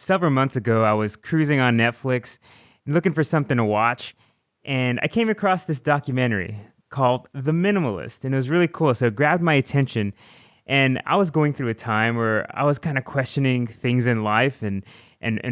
several months ago, I was cruising on Netflix looking for something to watch, and I came across this documentary called The Minimalist, and it was really cool. So it grabbed my attention, and I was going through a time where I was kind of questioning things in life and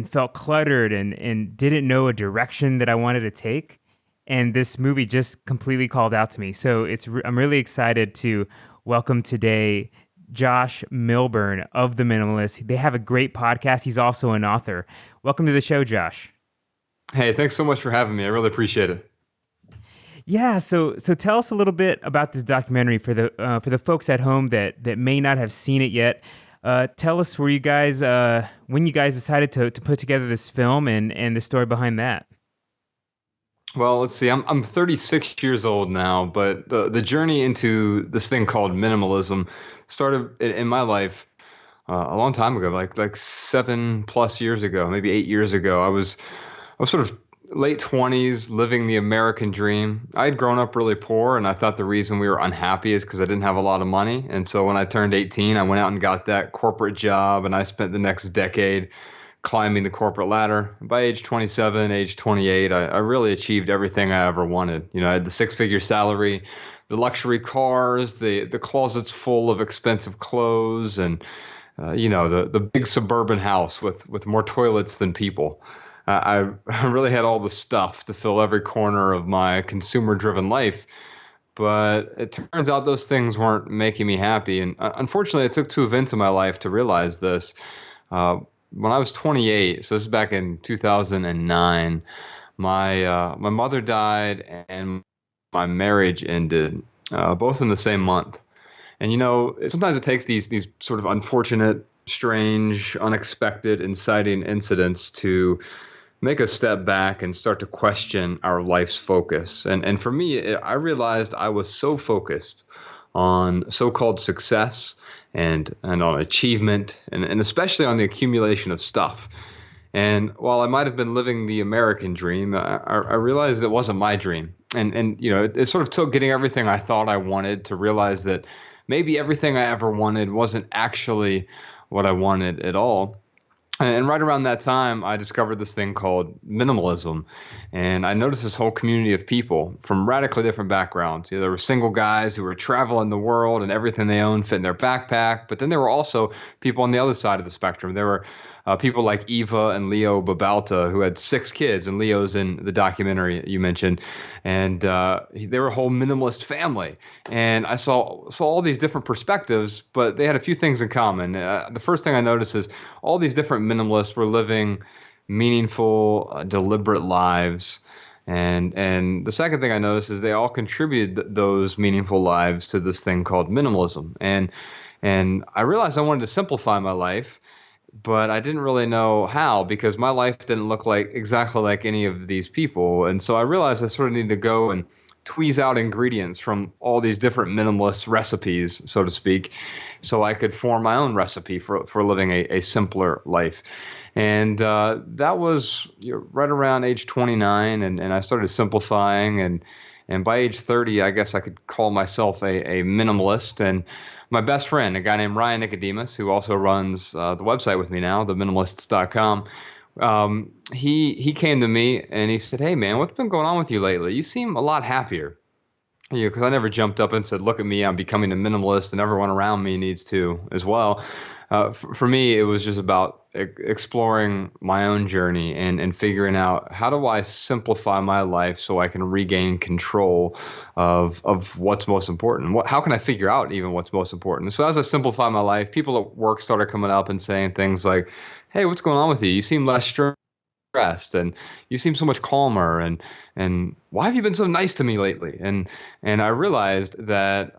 felt cluttered and didn't know a direction that I wanted to take. And this movie just completely called out to me. So I'm really excited to welcome today Josh Millburn of The Minimalist. They have a great podcast. He's also an author. Welcome to the show, Josh. Hey, thanks so much for having me. I really appreciate it. Yeah, so tell us a little bit about this documentary for the folks at home that may not have seen it yet. Tell us when you guys decided to put together this film and the story behind that. Well, let's see. I'm 36 years old now, but the journey into this thing called minimalism started in my life a long time ago, like 7+ years ago, maybe 8 years ago. I was sort of late 20s, living the American dream. I had grown up really poor, and I thought the reason we were unhappy is because I didn't have a lot of money. And so when I turned 18, I went out and got that corporate job, and I spent the next decade climbing the corporate ladder. By age 27, age 28, I really achieved everything I ever wanted. I had the six-figure salary, the luxury cars, the closets full of expensive clothes, and the big suburban house with more toilets than people. I really had all the stuff to fill every corner of my consumer-driven life, but it turns out those things weren't making me happy. And unfortunately, it took two events in my life to realize this. When I was 28, so this is back in 2009, my mother died and my marriage ended, both in the same month. And sometimes it takes these sort of unfortunate, strange, unexpected, inciting incidents to make a step back and start to question our life's focus. And for me, I realized I was so focused on so-called success and on achievement and especially on the accumulation of stuff. And while I might have been living the American dream, I realized it wasn't my dream. And it sort of took getting everything I thought I wanted to realize that maybe everything I ever wanted wasn't actually what I wanted at all. And right around that time, I discovered this thing called minimalism. And I noticed this whole community of people from radically different backgrounds. There were single guys who were traveling the world and everything they owned fit in their backpack. But then there were also people on the other side of the spectrum. There were people like Eva and Leo Babalta, who had 6 kids, and Leo's in the documentary you mentioned. And they were a whole minimalist family. And I saw all these different perspectives, but they had a few things in common. The first thing I noticed is all these different minimalists were living meaningful, deliberate lives. And the second thing I noticed is they all contributed those meaningful lives to this thing called minimalism. And I realized I wanted to simplify my life, but I didn't really know how because my life didn't look exactly like any of these people. And so I realized I sort of needed to go and tweeze out ingredients from all these different minimalist recipes, so to speak, so I could form my own recipe for living a simpler life. And that was right around age 29, and I started simplifying. And by age 30, I guess I could call myself a minimalist. And my best friend, a guy named Ryan Nicodemus, who also runs the website with me now, theminimalists.com, he came to me and he said, "Hey, man, what's been going on with you lately? You seem a lot happier." Because I never jumped up and said, "Look at me, I'm becoming a minimalist, and everyone around me needs to as well." For me, it was just about exploring my own journey and figuring out how do I simplify my life so I can regain control of what's most important. How can I figure out even what's most important? So as I simplify my life, people at work started coming up and saying things like, "Hey, what's going on with you? You seem less stressed, and you seem so much calmer, and why have you been so nice to me lately?" And I realized that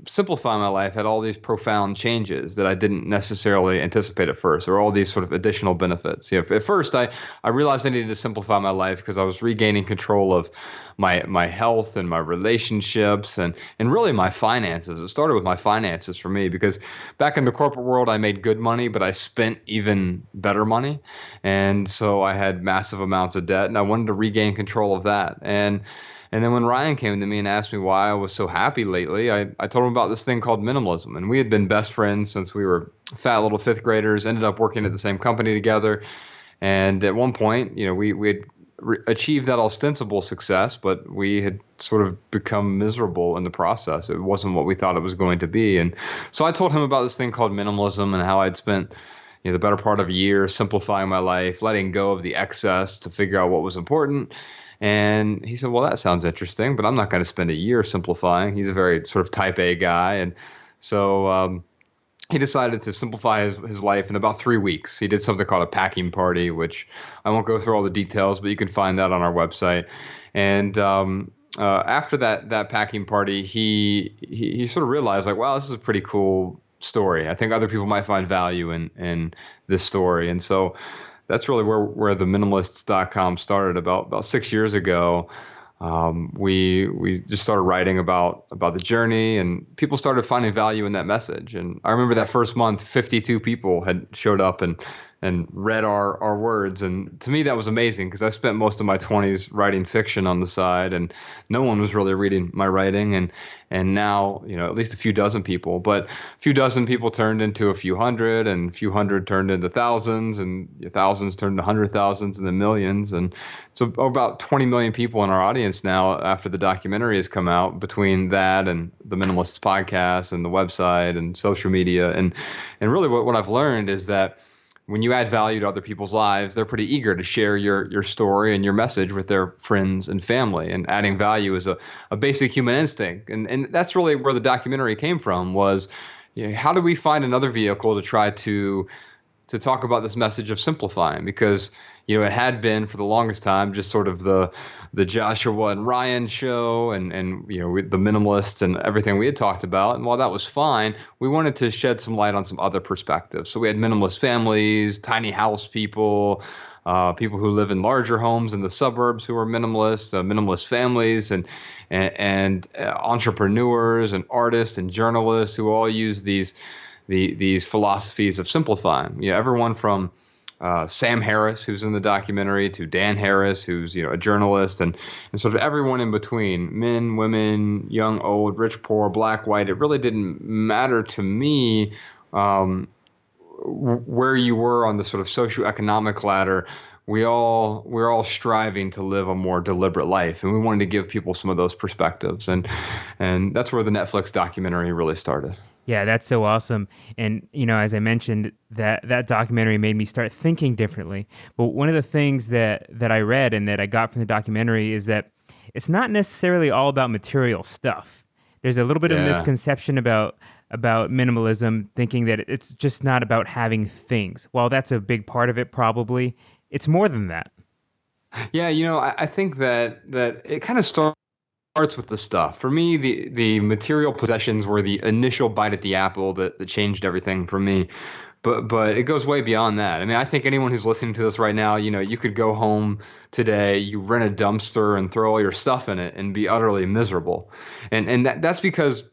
simplifying my life had all these profound changes that I didn't necessarily anticipate at first, or all these sort of additional benefits. At first, I realized I needed to simplify my life because I was regaining control of my health and my relationships and really my finances. It started with my finances for me because back in the corporate world, I made good money, but I spent even better money. And so I had massive amounts of debt, and I wanted to regain control of that. And And then when Ryan came to me and asked me why I was so happy lately, I told him about this thing called minimalism. And we had been best friends since we were fat little fifth graders, ended up working at the same company together. And at one point, we had achieved that ostensible success, but we had sort of become miserable in the process. It wasn't what we thought it was going to be. And so I told him about this thing called minimalism and how I'd spent the better part of a year simplifying my life, letting go of the excess to figure out what was important. And he said, well, that sounds interesting, but I'm not going to spend a year simplifying. He's a very sort of type A guy. And so he decided to simplify his life in about 3 weeks. He did something called a packing party, which I won't go through all the details, but you can find that on our website. And after that packing party, he sort of realized, like, wow, this is a pretty cool story. I think other people might find value in this story. And so that's really where the minimalists.com started about 6 years ago. We just started writing about the journey, and people started finding value in that message. And I remember that first month, 52 people had showed up and read our words. And to me, that was amazing because I spent most of my 20s writing fiction on the side, and no one was really reading my writing. And now, at least a few dozen people, but a few dozen people turned into a few hundred, and a few hundred turned into thousands, and thousands turned into hundred thousands, and then millions. And so about 20 million people in our audience now after the documentary has come out, between that and the Minimalists podcast and the website and social media. And really what I've learned is that when you add value to other people's lives, they're pretty eager to share your story and your message with their friends and family. And adding value is a basic human instinct. And that's really where the documentary came from, was how do we find another vehicle to try to talk about this message of simplifying? Because it had been for the longest time just sort of the Joshua and Ryan show and the minimalists and everything we had talked about. And while that was fine, we wanted to shed some light on some other perspectives. So we had minimalist families, tiny house people, people who live in larger homes in the suburbs who are minimalists, minimalist families, and entrepreneurs and artists and journalists who all use these philosophies of simplifying. Everyone from Sam Harris, who's in the documentary, to Dan Harris, who's a journalist, and sort of everyone in between, men, women, young, old, rich, poor, black, white. It really didn't matter to me where you were on the sort of socioeconomic ladder. We're all striving to live a more deliberate life, and we wanted to give people some of those perspectives, and that's where the Netflix documentary really started. Yeah, that's so awesome. And, as I mentioned, that documentary made me start thinking differently. But one of the things that I read and that I got from the documentary is that it's not necessarily all about material stuff. There's a little bit of misconception about minimalism, thinking that it's just not about having things. While that's a big part of it, probably, it's more than that. Yeah, I think that it kind of starts with the stuff. For me, the material possessions were the initial bite at the apple that changed everything for me. But it goes way beyond that. I mean, I think anyone who's listening to this right now, you could go home today, you rent a dumpster and throw all your stuff in it and be utterly miserable. And that's because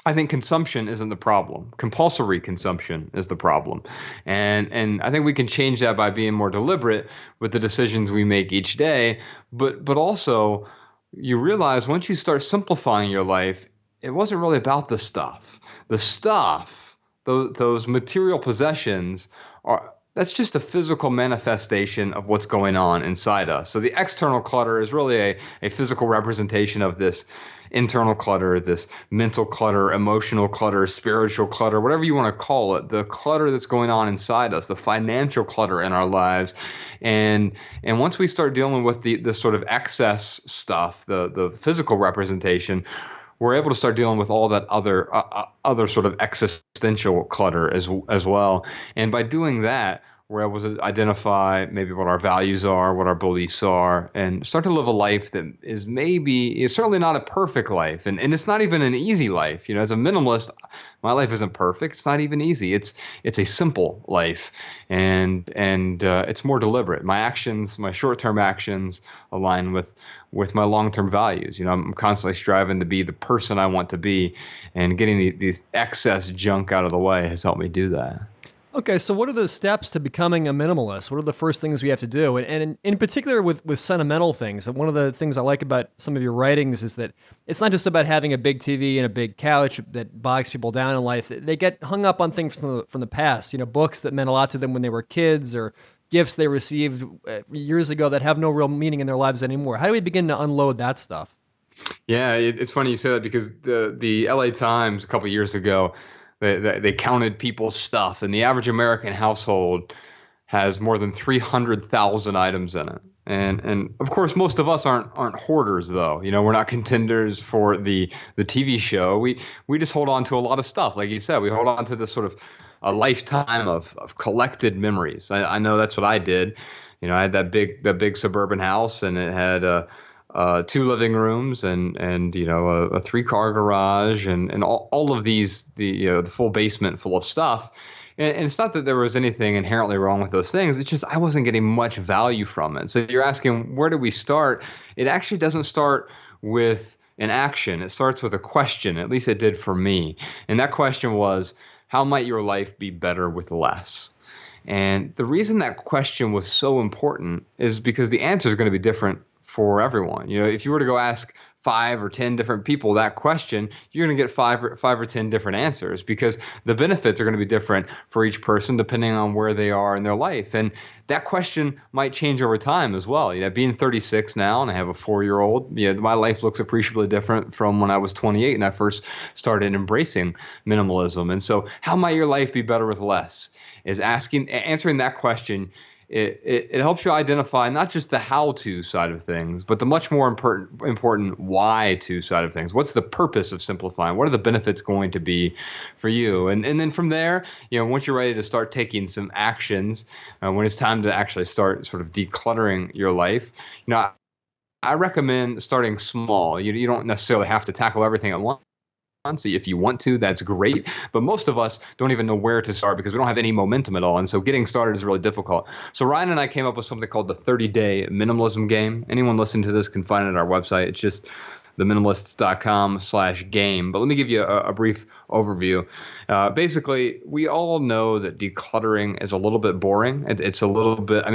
I think consumption isn't the problem. Compulsory consumption is the problem. And I think we can change that by being more deliberate with the decisions we make each day. But also, you realize once you start simplifying your life, it wasn't really about the stuff. The stuff, those material possessions, that's just a physical manifestation of what's going on inside us. So the external clutter is really a physical representation of this internal clutter, this mental clutter, emotional clutter, spiritual clutter, whatever you want to call it, the clutter that's going on inside us, the financial clutter in our lives. And once we start dealing with the sort of excess stuff, the physical representation, we're able to start dealing with all that other sort of existential clutter as well. And by doing that, we're able to identify maybe what our values are, what our beliefs are, and start to live a life that is certainly not a perfect life. And it's not even an easy life. As a minimalist, my life isn't perfect. It's not even easy. It's a simple life, and it's more deliberate. My actions, my short-term actions align with my long-term values. I'm constantly striving to be the person I want to be, and getting these excess junk out of the way has helped me do that. Okay, so what are the steps to becoming a minimalist? What are the first things we have to do? And in particular with sentimental things, one of the things I like about some of your writings is that it's not just about having a big TV and a big couch that bogs people down in life. They get hung up on things from the past, books that meant a lot to them when they were kids or gifts they received years ago that have no real meaning in their lives anymore. How do we begin to unload that stuff? Yeah, it's funny you say that because the LA Times a couple years ago, they counted people's stuff, and the average American household has more than 300,000 items in it. And of course, most of us aren't hoarders, though. We're not contenders for the TV show. We just hold on to a lot of stuff, like you said. We hold on to this sort of a lifetime of collected memories. I know that's what I did. I had that big suburban house, and it had two living rooms and a three-car garage and all of these the full basement full of stuff. And it's not that there was anything inherently wrong with those things. It's just I wasn't getting much value from it. So you're asking, where do we start? It actually doesn't start with an action. It starts with a question. At least it did for me. And that question was, how might your life be better with less? And the reason that question was so important is because the answer is going to be different for everyone. If you were to go ask 5 or 10 different people that question, you're going to get five or 10 different answers because the benefits are going to be different for each person depending on where they are in their life. And that question might change over time as well. Being 36 now and I have a 4-year-old, my life looks appreciably different from when I was 28 and I first started embracing minimalism. And so how might your life be better with less? Is answering that question. It helps you identify not just the how-to side of things, but the much more important why-to side of things. What's the purpose of simplifying? What are the benefits going to be for you? And then from there, once you're ready to start taking some actions, when it's time to actually start sort of decluttering your life, I recommend starting small. You don't necessarily have to tackle everything at once. So if you want to, that's great. But most of us don't even know where to start because we don't have any momentum at all. And so getting started is really difficult. So Ryan and I came up with something called the 30-day minimalism game. Anyone listening to this can find it on our website. It's just theminimalists.com/game. But let me give you a brief overview. Basically, we all know that decluttering is a little bit boring. It's a little bit,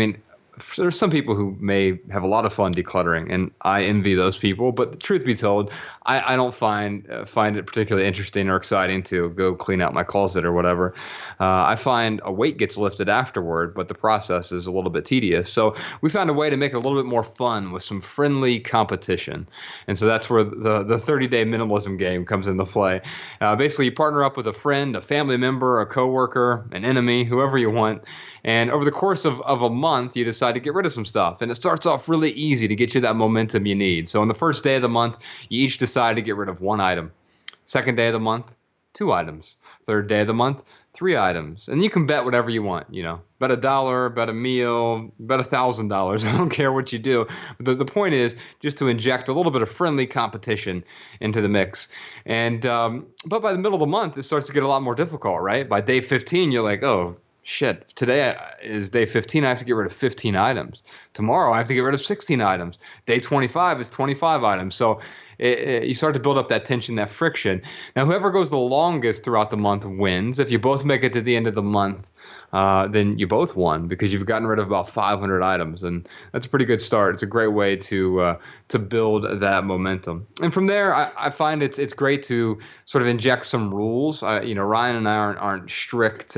there's some people who may have a lot of fun decluttering, and I envy those people. But the truth be told, I don't find it particularly interesting or exciting to go clean out my closet or whatever. I find a weight gets lifted afterward, but the process is a little bit tedious. So we found a way to make it a little bit more fun with some friendly competition. And so that's where the 30-day minimalism game comes into play. Basically, you partner up with a friend, a family member, a coworker, an enemy, whoever you want. And over the course of a month, you decide to get rid of some stuff. And it starts off really easy to get you that momentum you need. So on the first day of the month, you each decide to get rid of 1 item. Second day of the month, 2 items. Third day of the month, 3 items. And you can bet whatever you want, Bet $1, bet a meal, bet $1,000. I don't care what you do. But the point is just to inject a little bit of friendly competition into the mix. And but by the middle of the month, it starts to get a lot more difficult, right? By day 15, you're like, oh, shit, today is day 15. I have to get rid of 15 items. Tomorrow, I have to get rid of 16 items. Day 25 is 25 items. So you start to build up that tension, that friction. Now, whoever goes the longest throughout the month wins. If you both make it to the end of the month, then you both won because you've gotten rid of about 500 items, and that's a pretty good start. It's a great way to build that momentum. And from there, I find it's great to sort of inject some rules. Ryan and I aren't strict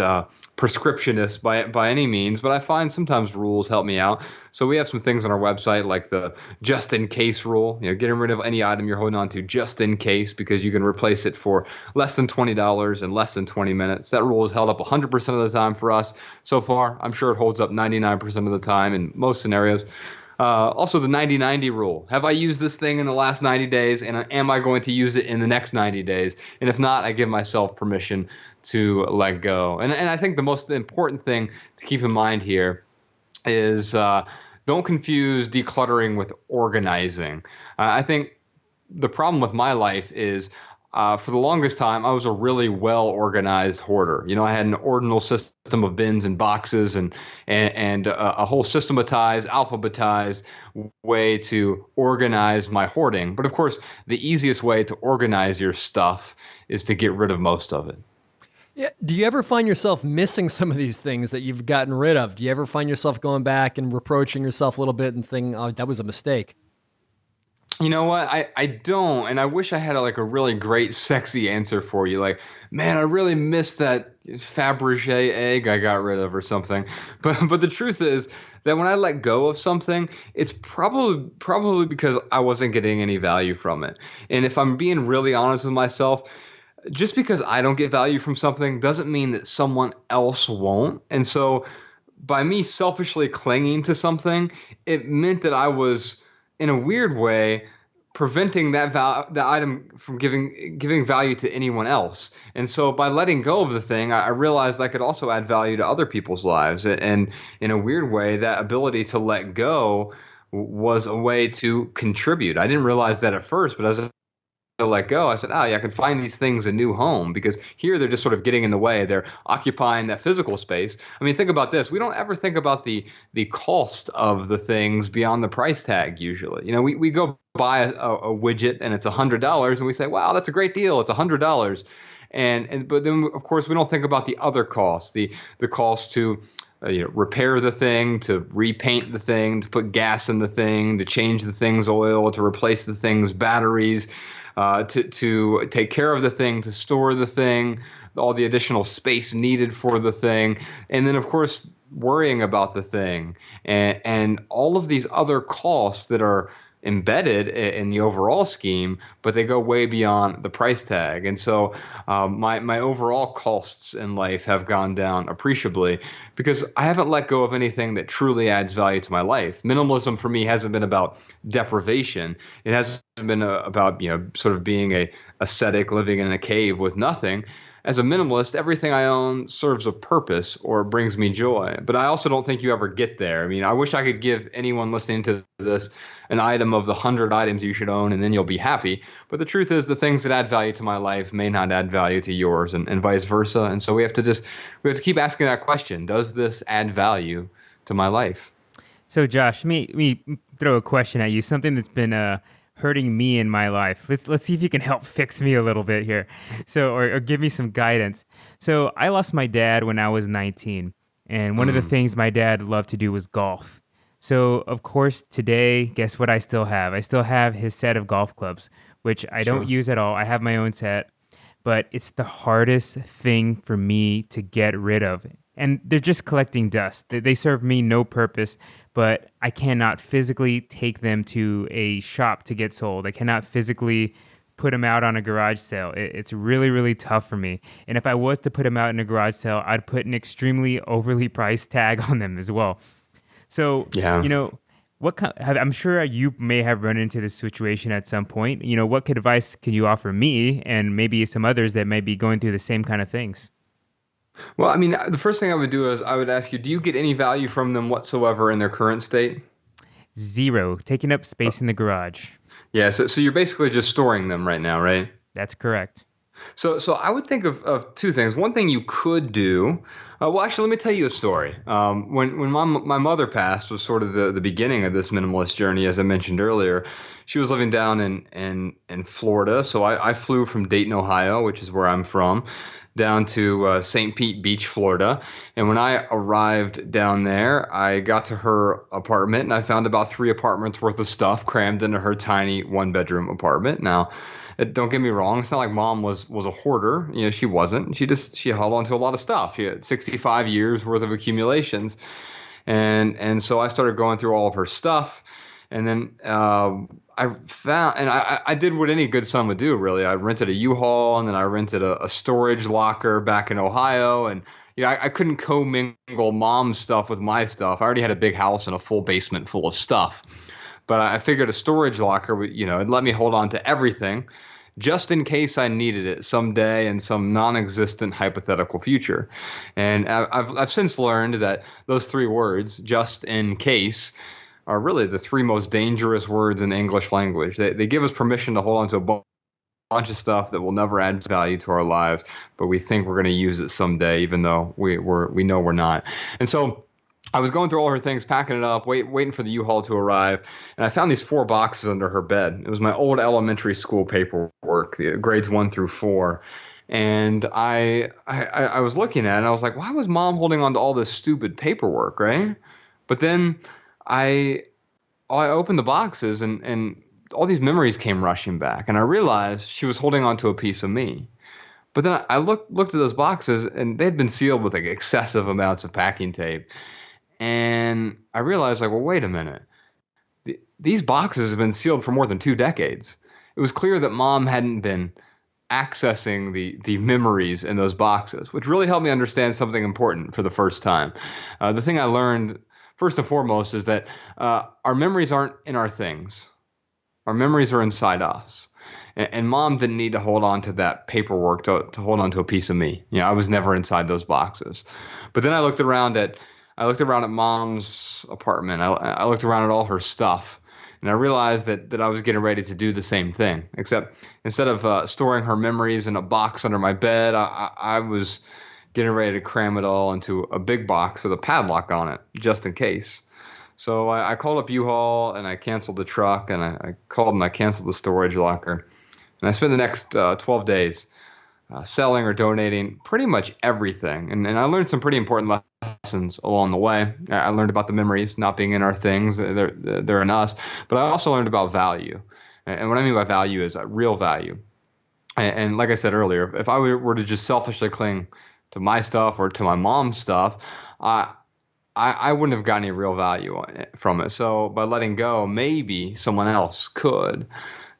prescriptionists by any means, but I find sometimes rules help me out. So we have some things on our website like the just in case rule, getting rid of any item you're holding on to just in case because you can replace it for less than $20 in less than 20 minutes. That rule has held up 100% of the time for us so far. I'm sure it holds up 99% of the time in most scenarios. Also, the 90-90 rule. Have I used this thing in the last 90 days, and am I going to use it in the next 90 days? And if not, I give myself permission to let go. And I think the most important thing to keep in mind here is don't confuse decluttering with organizing. I think the problem with my life is for the longest time, I was a really well-organized hoarder. I had an ordinal system of bins and boxes and a whole systematized, alphabetized way to organize my hoarding. But of course, the easiest way to organize your stuff is to get rid of most of it. Yeah. Do you ever find yourself missing some of these things that you've gotten rid of? Do you ever find yourself going back and reproaching yourself a little bit and thinking, oh, that was a mistake? You know what? I don't, and I wish I had like a really great, sexy answer for you. Like, man, I really miss that Fabergé egg I got rid of or something. But the truth is that when I let go of something, it's probably because I wasn't getting any value from it. And if I'm being really honest with myself, just because I don't get value from something doesn't mean that someone else won't. And so by me selfishly clinging to something, it meant that I was, in a weird way, preventing that item from giving value to anyone else. And so by letting go of the thing, I realized I could also add value to other people's lives. And in a weird way, that ability to let go was a way to contribute. I didn't realize that at first, but as to let go, I said, oh, yeah, I can find these things a new home, because here they're just sort of getting in the way. They're occupying that physical space. I mean, think about this. We don't ever think about the cost of the things beyond the price tag usually. You know, we go buy a widget and it's $100 and we say, wow, that's a great deal. It's $100. But then, of course, we don't think about the other costs, the cost to repair the thing, to repaint the thing, to put gas in the thing, to change the thing's oil, to replace the thing's batteries, to take care of the thing, to store the thing, all the additional space needed for the thing, and then of course worrying about the thing, and all of these other costs that are embedded in the overall scheme, but they go way beyond the price tag. And so my overall costs in life have gone down appreciably because I haven't let go of anything that truly adds value to my life. Minimalism for me hasn't been about deprivation. It hasn't been about sort of being a ascetic living in a cave with nothing. As a minimalist, everything I own serves a purpose or brings me joy. But I also don't think you ever get there. I mean, I wish I could give anyone listening to this an item of the 100 items you should own, and then you'll be happy. But the truth is, the things that add value to my life may not add value to yours, and vice versa. And so we have to keep asking that question: does this add value to my life? So, Josh, let me throw a question at you. Something that's been hurting me in my life. Let's see if you can help fix me a little bit here. So, or give me some guidance. So, I lost my dad when I was 19, and one of the things my dad loved to do was golf. So, of course, today, guess what I still have? I still have his set of golf clubs, which I don't use at all. I have my own set, but it's the hardest thing for me to get rid of. And they're just collecting dust. They serve me no purpose, but I cannot physically take them to a shop to get sold. I cannot physically put them out on a garage sale. It's really, really tough for me. And if I was to put them out in a garage sale, I'd put an extremely overly priced tag on them as well. So, Yeah. I'm sure you may have run into this situation at some point. What advice could you offer me and maybe some others that may be going through the same kind of things? Well, I mean, the first thing I would do is I would ask you, do you get any value from them whatsoever in their current state? Zero, taking up space in the garage. Yeah, so you're basically just storing them right now, right? That's correct. So I would think of two things. One thing you could do, well, actually, let me tell you a story. When my mother passed was sort of the beginning of this minimalist journey, as I mentioned earlier. She was living down in Florida, so I flew from Dayton, Ohio, which is where I'm from, down to St. Pete Beach, Florida. And when I arrived down there, I got to her apartment and I found about 3 apartments worth of stuff crammed into her tiny 1-bedroom apartment. Now, don't get me wrong, it's not like Mom was a hoarder. She wasn't. She held on to a lot of stuff. She had 65 years worth of accumulations. And so I started going through all of her stuff. And then I found, and I did what any good son would do, really. I rented a U-Haul, and then I rented a storage locker back in Ohio. And I couldn't commingle Mom's stuff with my stuff. I already had a big house and a full basement full of stuff. But I figured a storage locker would, it'd let me hold on to everything just in case I needed it someday in some non-existent hypothetical future. And I've since learned that those 3 words, just in case, are really the 3 most dangerous words in the English language. They give us permission to hold on to a bunch of stuff that will never add value to our lives, but we think we're going to use it someday, even though we know we're not. And so I was going through all her things, packing it up, waiting for the U-Haul to arrive, and I found these 4 boxes under her bed. It was my old elementary school paperwork, grades 1 through 4. And I was looking at it and I was like, why was mom holding on to all this stupid paperwork, right? But then I I opened the boxes and all these memories came rushing back, and I realized she was holding on to a piece of me. But then I looked at those boxes, and they'd been sealed with like excessive amounts of packing tape. And I realized, like, well, wait a minute. These boxes have been sealed for more than 2 decades. It was clear that mom hadn't been accessing the memories in those boxes, which really helped me understand something important for the first time. The thing I learned, first and foremost, is that our memories aren't in our things. Our memories are inside us. And mom didn't need to hold on to that paperwork to hold on to a piece of me. You know, I was never inside those boxes. But then I looked around at mom's apartment. I looked around at all her stuff. And I realized that I was getting ready to do the same thing, except instead of storing her memories in a box under my bed, I was getting ready to cram it all into a big box with a padlock on it, just in case. So I called up U-Haul and I canceled the truck, and I called and I canceled the storage locker. And I spent the next 12 days selling or donating pretty much everything. And I learned some pretty important lessons along the way. I learned about the memories not being in our things, they're in us. But I also learned about value. And what I mean by value is real value. And like I said earlier, if I were to just selfishly cling to my stuff or to my mom's stuff, I wouldn't have gotten any real value from it. So by letting go, maybe someone else could.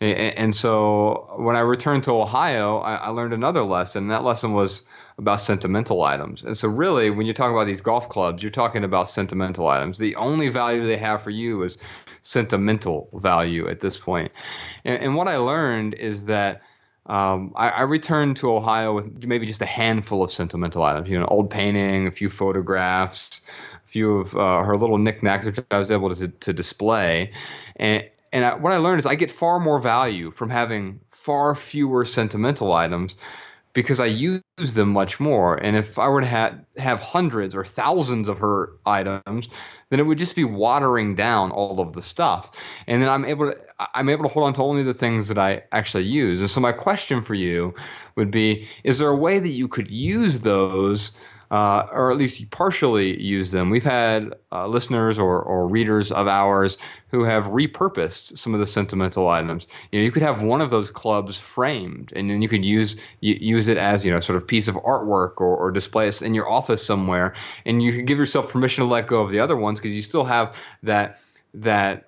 And so when I returned to Ohio, I learned another lesson. That lesson was about sentimental items. And so really, when you talk about these golf clubs, you're talking about sentimental items. The only value they have for you is sentimental value at this point. And what I learned is that I returned to Ohio with maybe just a handful of sentimental items, you know, an old painting, a few photographs, a few of her little knickknacks, which I was able to display. What I learned is I get far more value from having far fewer sentimental items because I use them much more. And if I were to have hundreds or thousands of her items, then it would just be watering down all of the stuff. And then I'm able to hold on to only the things that I actually use. And so my question for you would be, is there a way that you could use those or at least partially use them? We've had listeners or readers of ours who have repurposed some of the sentimental items. You know, you could have one of those clubs framed, and then you could use it as, you know, sort of piece of artwork or display it in your office somewhere, and you could give yourself permission to let go of the other ones because you still have that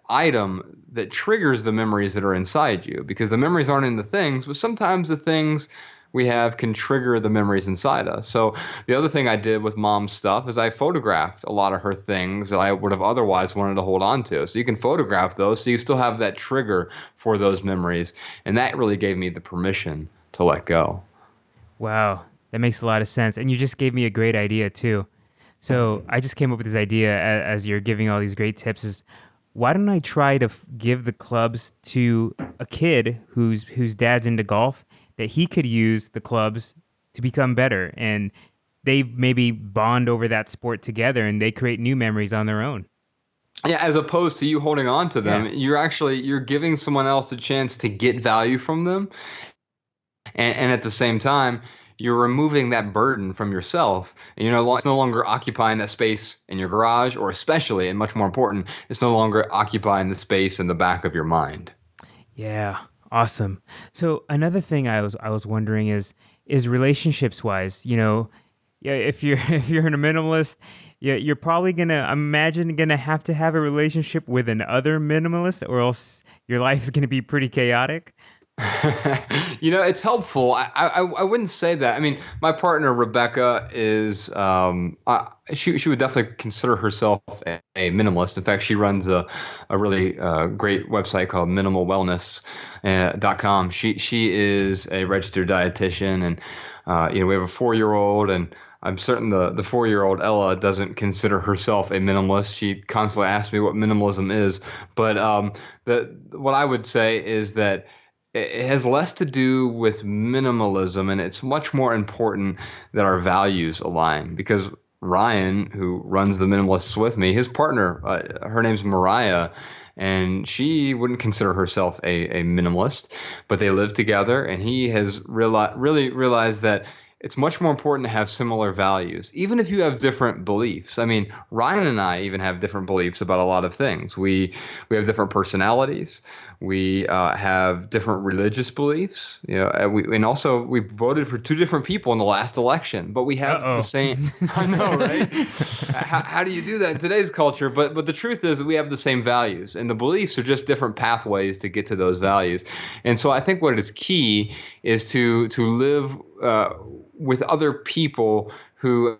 item that triggers the memories that are inside you, because the memories aren't in the things, but sometimes the things we have can trigger the memories inside us. So the other thing I did with mom's stuff is I photographed a lot of her things that I would have otherwise wanted to hold on to. So you can photograph those so you still have that trigger for those memories. And that really gave me the permission to let go. Wow, that makes a lot of sense. And you just gave me a great idea too. So I just came up with this idea as you're giving all these great tips is, why don't I try to give the clubs to a kid whose dad's into golf, that he could use the clubs to become better, and they maybe bond over that sport together and they create new memories on their own. Yeah, as opposed to you holding on to them, Yeah. you're giving someone else a chance to get value from them. And at the same time, you're removing that burden from yourself. And it's no longer occupying that space in your garage, or especially, and much more important, it's no longer occupying the space in the back of your mind. Yeah, awesome. So another thing I was wondering is relationships wise, yeah, if you're if you're a minimalist, yeah, you're probably gonna, I'm imagine, gonna have to have a relationship with another minimalist, or else your life is gonna be pretty chaotic. It's helpful. I wouldn't say that. I mean, my partner Rebecca is she would definitely consider herself a minimalist. In fact, she runs a really great website called minimalwellness.com. She is a registered dietitian, and we have a 4-year-old, and I'm certain the 4-year-old Ella doesn't consider herself a minimalist. She constantly asks me what minimalism is, but what I would say is that it has less to do with minimalism, and it's much more important that our values align. Because Ryan, who runs the Minimalists with me, his partner, her name's Mariah, and she wouldn't consider herself a minimalist, but they live together, and he has really realized that it's much more important to have similar values, even if you have different beliefs. I mean, Ryan and I even have different beliefs about a lot of things. We have different personalities. We have different religious beliefs, and also we voted for two different people in the last election, but we have Uh-oh. the same. I know, right? How do you do that in today's culture? But the truth is, we have the same values, and the beliefs are just different pathways to get to those values. And so I think what is key is to live with other people who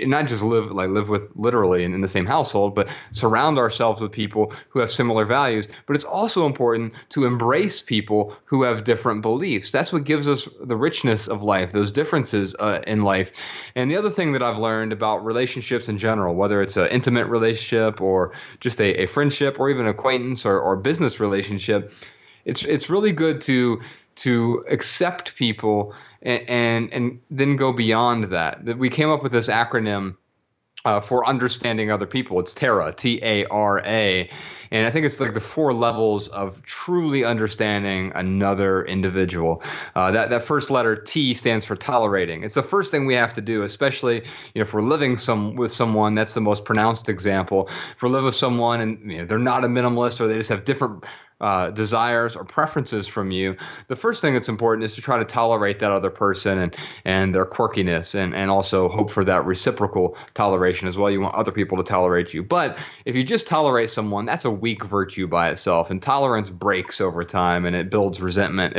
not just live with literally in the same household, but surround ourselves with people who have similar values. But it's also important to embrace people who have different beliefs. That's what gives us the richness of life, those differences in life. And the other thing that I've learned about relationships in general, whether it's an intimate relationship or just a friendship or even acquaintance or business relationship, it's really good to accept people and then go beyond that. We came up with this acronym for understanding other people. It's TARA, T-A-R-A. And I think it's like the 4 levels of truly understanding another individual. That first letter, T, stands for tolerating. It's the first thing we have to do, especially if we're living with someone. That's the most pronounced example. If we're living with someone and they're not a minimalist, or they just have different desires or preferences from you, the first thing that's important is to try to tolerate that other person and their quirkiness, and also hope for that reciprocal toleration as well. You want other people to tolerate you. But if you just tolerate someone, that's a weak virtue by itself, and tolerance breaks over time, and it builds resentment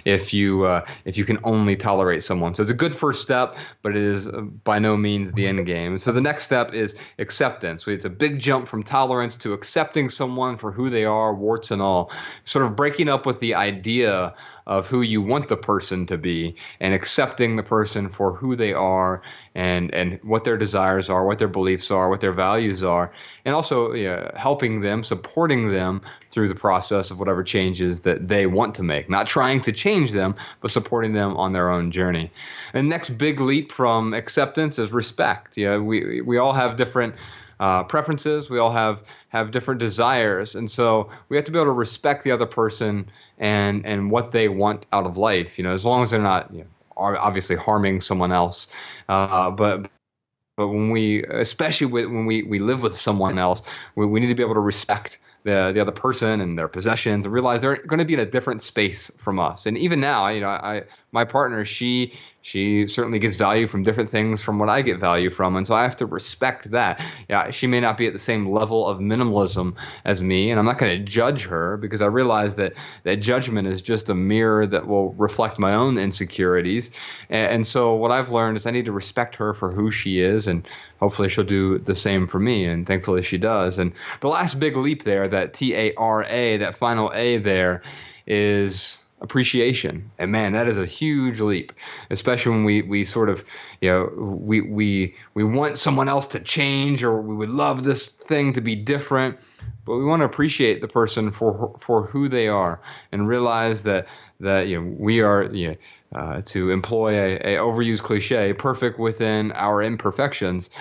if you can only tolerate someone. So it's a good first step, but it is by no means the end game. So the next step is acceptance. It's a big jump from tolerance to accepting someone for who they are, warts and all. Sort of breaking up with the idea of who you want the person to be, and accepting the person for who they are, and what their desires are, what their beliefs are, what their values are, and also helping them, supporting them through the process of whatever changes that they want to make. Not trying to change them, but supporting them on their own journey. And next big leap from acceptance is respect. We all have different preferences. We all have different desires, and so we have to be able to respect the other person and what they want out of life. As long as they're not are obviously harming someone else. But when especially when we live with someone else, we need to be able to respect the other person and their possessions, and realize they're going to be in a different space from us. And even now, my partner, she certainly gets value from different things from what I get value from, and so I have to respect that. Yeah, she may not be at the same level of minimalism as me, and I'm not going to judge her, because I realize that judgment is just a mirror that will reflect my own insecurities. And so what I've learned is I need to respect her for who she is, and hopefully she'll do the same for me, and thankfully she does. And the last big leap there, that TARA, that final A there, is appreciation. And man, that is a huge leap, especially when we sort of, we want someone else to change, or we would love this thing to be different, but we want to appreciate the person for who they are, and realize that we are, to employ a overused cliche, perfect within our imperfections.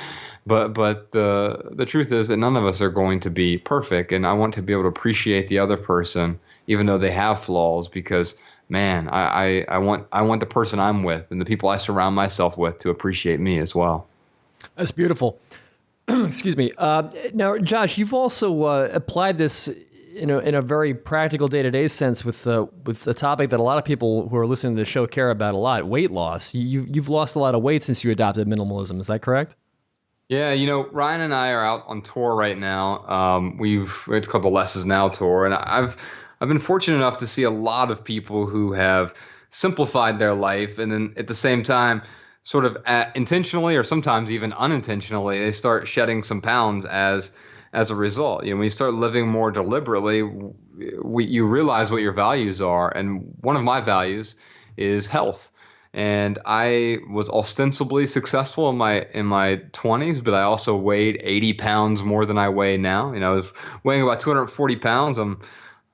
But the truth is that none of us are going to be perfect, and I want to be able to appreciate the other person, even though they have flaws, because man, I want the person I'm with and the people I surround myself with to appreciate me as well. That's beautiful. Excuse me. Now, Josh, you've also applied this in a very practical day-to-day sense with the topic that a lot of people who are listening to the show care about a lot: weight loss. You've lost a lot of weight since you adopted minimalism. Is that correct? Yeah, Ryan and I are out on tour right now. It's called the Less Is Now tour, and I've been fortunate enough to see a lot of people who have simplified their life, and then at the same time, sort of intentionally or sometimes even unintentionally, they start shedding some pounds as a result. When you start living more deliberately, you realize what your values are, and one of my values is health. And I was ostensibly successful in my 20s, but I also weighed 80 pounds more than I weigh now. I was weighing about 240 pounds. I'm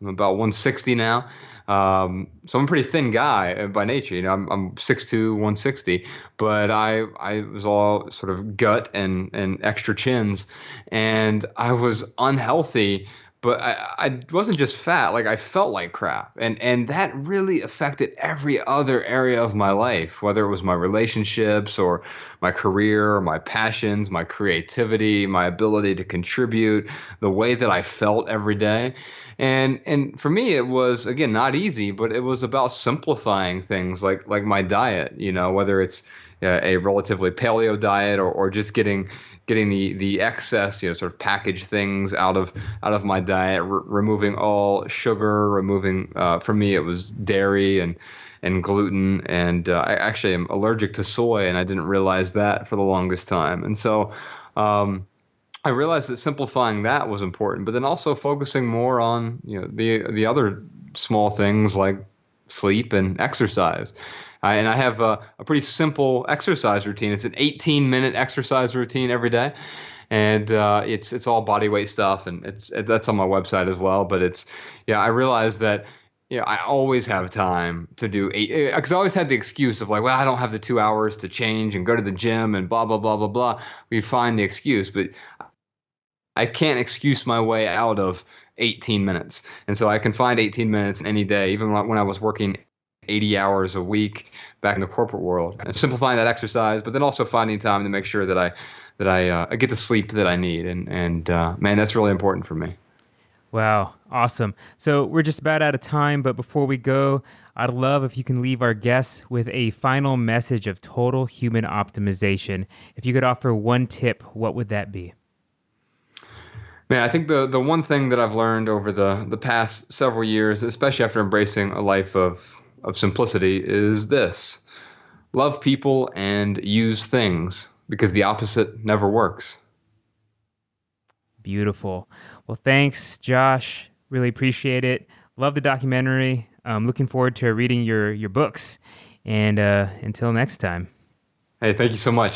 about 160 now. So I'm a pretty thin guy by nature. I'm 6'2", 160, but I was all sort of gut and extra chins, and I was unhealthy but I wasn't just fat. Like I felt like crap, and that really affected every other area of my life, whether it was my relationships or my career, or my passions, my creativity, my ability to contribute, the way that I felt every day. And for me, it was again not easy, but it was about simplifying things like my diet. Whether it's a relatively paleo diet or just getting the excess, sort of packaged things out of my diet, removing all sugar, removing for me it was dairy and gluten, and I actually am allergic to soy, and I didn't realize that for the longest time, and so. I realized that simplifying that was important, but then also focusing more on the other small things like sleep and exercise. And I have a pretty simple exercise routine. It's an 18-minute exercise routine every day, and it's all body weight stuff, and that's on my website as well. But I realized that I always have time to do eight, because I always had the excuse of like, well, I don't have the 2 hours to change and go to the gym and blah blah blah blah blah. We find the excuse, but I can't excuse my way out of 18 minutes. And so I can find 18 minutes any day, even when I was working 80 hours a week back in the corporate world. And simplifying that exercise, but then also finding time to make sure that I get the sleep that I need. And man, that's really important for me. Wow, awesome. So we're just about out of time, but before we go, I'd love if you can leave our guests with a final message of total human optimization. If you could offer one tip, what would that be? Man, I think the one thing that I've learned over the past several years, especially after embracing a life of simplicity, is this: love people and use things, because the opposite never works. Beautiful. Well, thanks, Josh. Really appreciate it. Love the documentary. I'm looking forward to reading your books. And until next time. Hey, thank you so much.